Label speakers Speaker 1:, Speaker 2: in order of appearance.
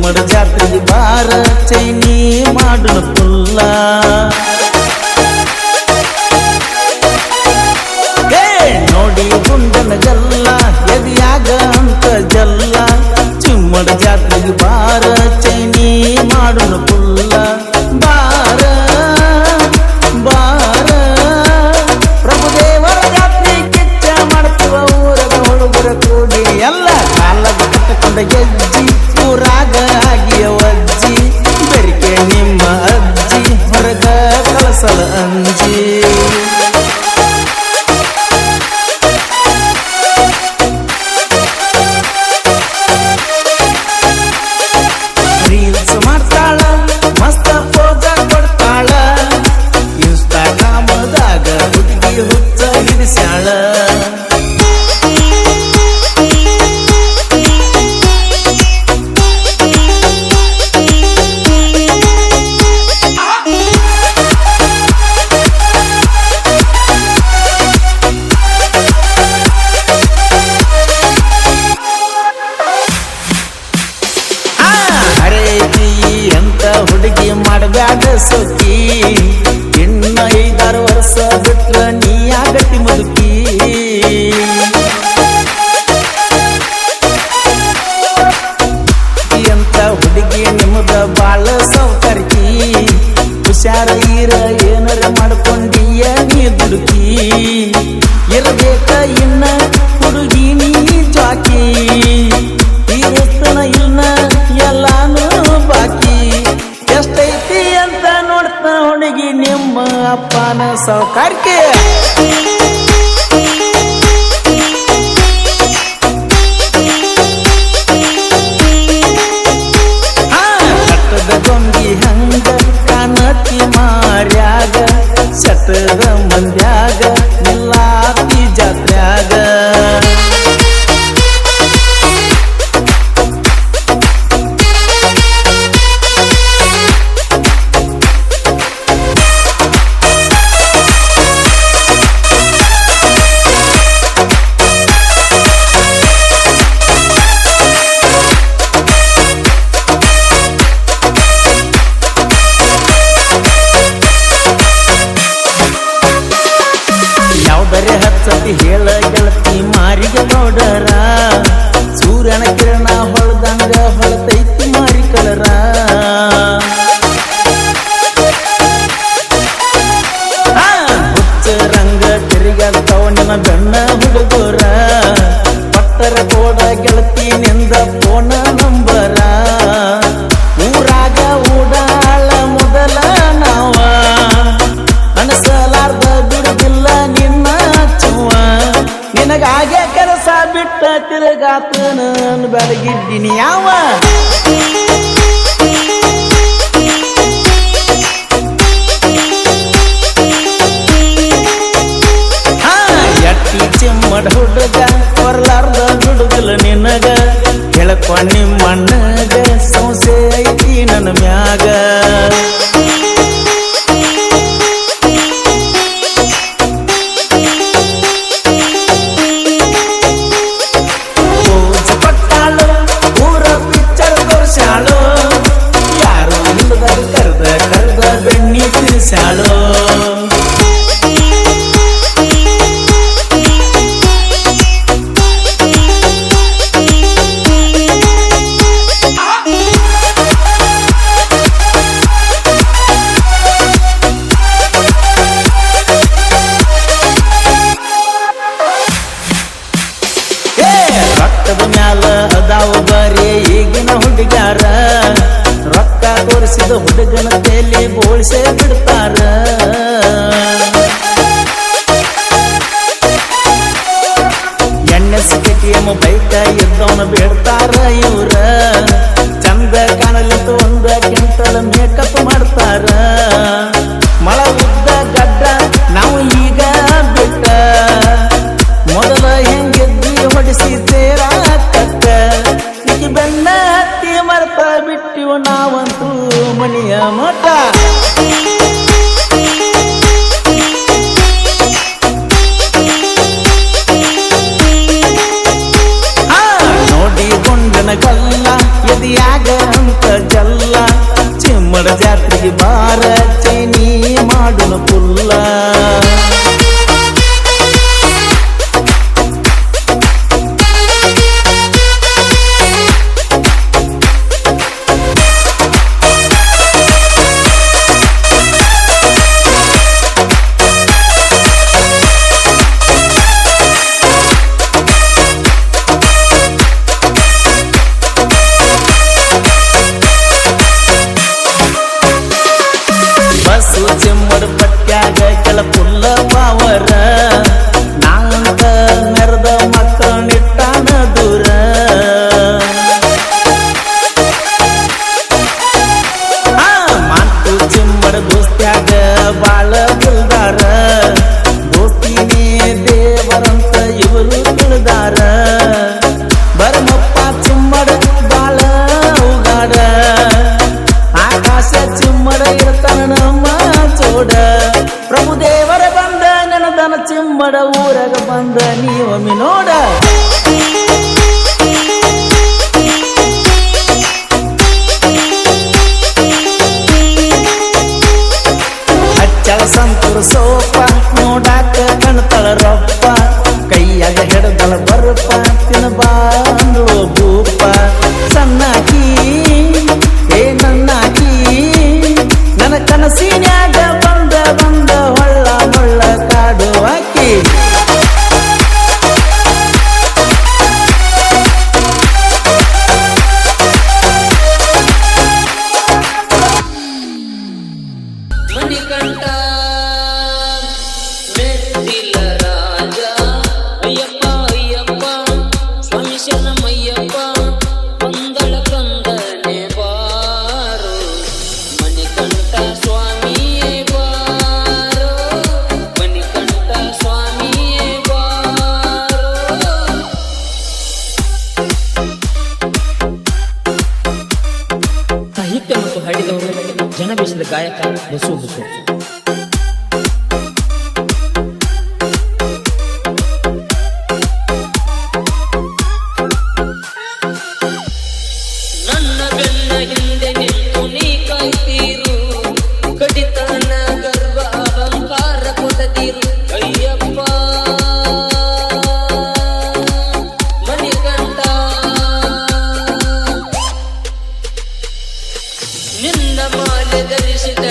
Speaker 1: ಚಿಮ್ಮಡ ಜಾತ್ರೆಗೆ ಬಾರ ಚೈನಿ ಮಾಡೋಣ ಫುಲ್ಲ ನೋಡಿ ಗುಂಡನ ಗಲ್ಲ ಎದಿಯಾಗ ಅಂತ ಜಲ್ಲ ಚಿಮ್ಮಡ ಜಾತ್ರೆಗೆ ಬಾರ ಚೈನಿ ಮಾಡೋಣ ಫುಲ್ಲ ಬಾರ ಬಾರ ಪ್ರಭುದೇವರ ಜಾತ್ರೆ ಕಿಚ್ಚ ಮಾಡ್ತವ ಊರದ ಹುಡುಗರ ಕೂಡಿ ಎಲ್ಲ ಕಾಲದ ಕಟ್ಟಕೊಂಡ ಗೆಜ್ಜಿ ಊರಾಗ ಆಗಿಯ ಅಜ್ಜಿ ಬೆರಿಕೆ ನಿಮ್ಮ ಅಜ್ಜಿ ಹೊರಗ ಕಳಸಲ ಅಂಜಿ ರೀಲ್ಸ್ ಮಾಡ್ತಾಳ ಮಸ್ತ ಪೋಜ ಕೊಡ್ತಾಳ ಇನ್ಸ್ಟಾಗ್ರಾಮದಾಗ ಹುಡುಗಿ ಹುಚ್ಚ ಹಿಡಿಸ್ಯಾಳ ಅಂತ ಹುಡುಗಿ ಮಾಡಬ್ಯಾಡ ಸೋಕಿ ಇನ್ನ 5-6 ವರ್ಷ ಬಿಟ್ರ ನೀ ಆಗತಿ ಮುದುಕಿ ಅಂತ ಹುಡುಗಿ ನಿಮ್ಮದ ಬಾಳ ಸೌಕರ್ಕಿ ಹುಷಾರ ಇರ ಏನರ ಮಾಡ್ಕೊಂಡಿಯ ನೀ ದುಡುಕಿ ಇರಬೇಕ ಇನ್ನ ಹುಡುಗಿ ನೀ ಜಾಕಿ ತೀರಸ್ತನ ಇನ್ನ ಎಲ್ಲಾನು ಬಾಕಿ ಎಷ್ಟೈತಿ ಅಂತ ನೋಡ್ತ ಹುಡುಗಿ ನಿಮ್ಮ ಅಪ್ಪನ ಸೌಕರ್ಕೆ ಕಟ್ಟದ ಗೊಂಗಿ ಹಂಗ ಕಾಣತಿ ಮಾರ್ಯಾಗ ಸಟದ ಮಂದ್ಯಾಗ ನಿಲ್ಲಾತಿ ಜಾತ್ರ್ಯಾಗ ಯಾವ್ದರೆ ಹಚ್ಚತಿ ಹೇಳ ಗೆಳತಿ ಮಾರಿಗೆ ನೋಡರ ಸೂರ್ಯನ ಕಿರಣ ಹೊಳದಂಗ ಹೊಳತೈತಿ ಮಾರಿ ಕಲರ ಹುಚ್ಚ ರಂಗ ತಿರುಗಾಡ್ತಾವ ನಿನ್ನ ಬೆಣ್ಣ ಹುಡುಗರ ಪಟ್ಟರ ಕೋಡ ಗೆಳತಿ ನಿಂದ ಫೋನ ನಂಬರ ಊರಾಗ ಊಡಾಳ ಮೊದಲ ನಾವ ಅನಸಲಾರ್ದ ಬಿಡುದಿಲ್ಲ ನಿನ್ನ ಚುವ ನಿನಗಾಗೆ ಕೆಲಸ ಬಿಟ್ಟ ತಿರುಗಾತನ ಬೆಳಗಿದ್ದೀನಿ ಯಾವ ಎಟ್ಟಿ ಚಿಮ್ಮಡ ಹುಡುಗ ಹೊರಲಾರ್ದ ಬಿಡುದಿಲ್ಲ ನಿನಗ ಹೇಳ್ಕೊ ನಿಮ್ಮಣ್ಣಗ ಸಂಸೆ ಐತಿ ನನ್ನ ಮ್ಯಾಗ ಯಾರು ಇಲ್ಲದ ಕರ್ದ ಬೆಣ್ಣಿ ತಿರ್ಸಾಳೋ ರೊಕ್ಕದ ಮ್ಯಾಲ ಅದಾವ ಬರೀ ಈಗಿನ ಹುಡುಗ್ಯಾರ ರೊಕ್ಕ ತೋರಿಸಿದ ಹುಡುಗನ ತೇಲಿ ಬೋಳ್ಸೆ ಬಿಡ್ತಾರ NSKTM ಬೈಕ ಇದ್ದವನ ಬಿಡ್ತಾರ ಇವ್ರ ಚಂದ ಕಾಣಲಿಂತ ಒಂದ ಕ್ವಿಂಟಲ್ ಮೇಕಪ್ ಮಾಡ್ತಾರ ಮಳ ಉದ್ದ ಗಡ್ಡ ನಾವು ಈಗ ಬಿಟ್ಟ ಮೊದಲ ಹೆಂಗಿದ್ವಿ ಹೊಡಿಸಿ ತೇರ ಕಟ್ಟ ಈಗ ಬೆನ್ನ ಹತ್ತಿ ಮರ್ತ ಬಿಟ್ಟಿವು ನಾವಂತೂ ಮಣಿಯ ಮಠ ನೋಡಿ ಗುಂಡನ ಗಲ್ಲ ಎದಿಯಾಗ ಅಂತ ಜಾತ್ರೆಗೆ ಬಾರ ಚೈನಿ ಮಾಡುನ ಪುಲ್ಲ ಚಿಮ್ಮಡ ಪಟ್ಯಾಗ ಕೆಲ ಪುಲ್ಲ ಪಾವರ ನಾಂತ ಮೆರೆದ ಮಕ್ಕಳಿಟ್ಟಾನ ದೂರ ಮಾತು ಚಿಮ್ಮಡ ದೋಸ್ತ್ಯಾಗ ಬಾಳ ಬಿಲ್ದಾರ ದೋಸ್ತಿನೇ ದೇವರಂತ ಇವರು ತಿಳಿದಾರ ಬರಮಪ್ಪ ಚಿಮ್ಮಡ ಬಾಳ ಉಗಾಡ ಆಕಾಶ ಚಿಮ್ಮಡ ಇರ್ತಾನ ನಮ್ಮ ಚೋಡ ಪ್ರಭು ದೇವರ ಬಂದ ನೆನದನ ಚಿಮ್ಮಡ ಊರಾಗ ಬಂದ ನೀವೊಮ್ಮೆ ನೋಡ ಹಚ್ಚಳ ಸಂತೂರ ಸೋಪ ನೋಡಾಕ ಕಣ್ತಳ ರೊಪ್ಪ ಕೈಯಾಗ ಹಿಡದಳ ಬರುಪ ತಿನ್ನಬಾಂದು ಭೂಪ ಸಣ್ಣಾಕಿ ಏ ನನ್ನಾಕಿ ನನ್ನ ಕನಸಿನ್ಯಾಗ ಬಂದ ಬಂದ ಹೊಳ್ಳ ಹೊಳ್ಳ ಕಾಡು ಹಾಕಿ
Speaker 2: ಮಣಿಕಂಠ ಮೆಟ್ಟಿಲ ರಾಜ ಅಯ್ಯಪ್ಪ ಅಯ್ಯಪ್ಪ ಸ್ವಾಮಿ ಶರಣಮಯ್ಯಪ್ಪ ಪಂಗಳ ಕಂದನೆ ಬಾರೋ ಮಣಿಕಂಠ ಸ್ವಾಮಿಯೇ ಬಾರೋ ಮಣಿಕಂಠ ಸ್ವಾಮಿಯೇ ಬಾರೋ ಸಾಹಿತ್ಯ ಮತ್ತು ಹಾಡಿದವರು ಜನಬೇಸದ ಗಾಯಕ ಬಸು ಹುಸೇನ್. ನನ್ನ ಬೆನ್ನ ಹಿಂದೆ ನಿಂತು ನೀ ಕಾಯ್ತೀರು ಕಡಿತನ ಗರ್ವ ಅಹಂಕಾರ ಕೊಡದಿರು ಅಯ್ಯಪ್ಪ ಮಣಿಕಂಠ ನಿನ್ನ ಮಾಲೆ ಧರಿಸಿದ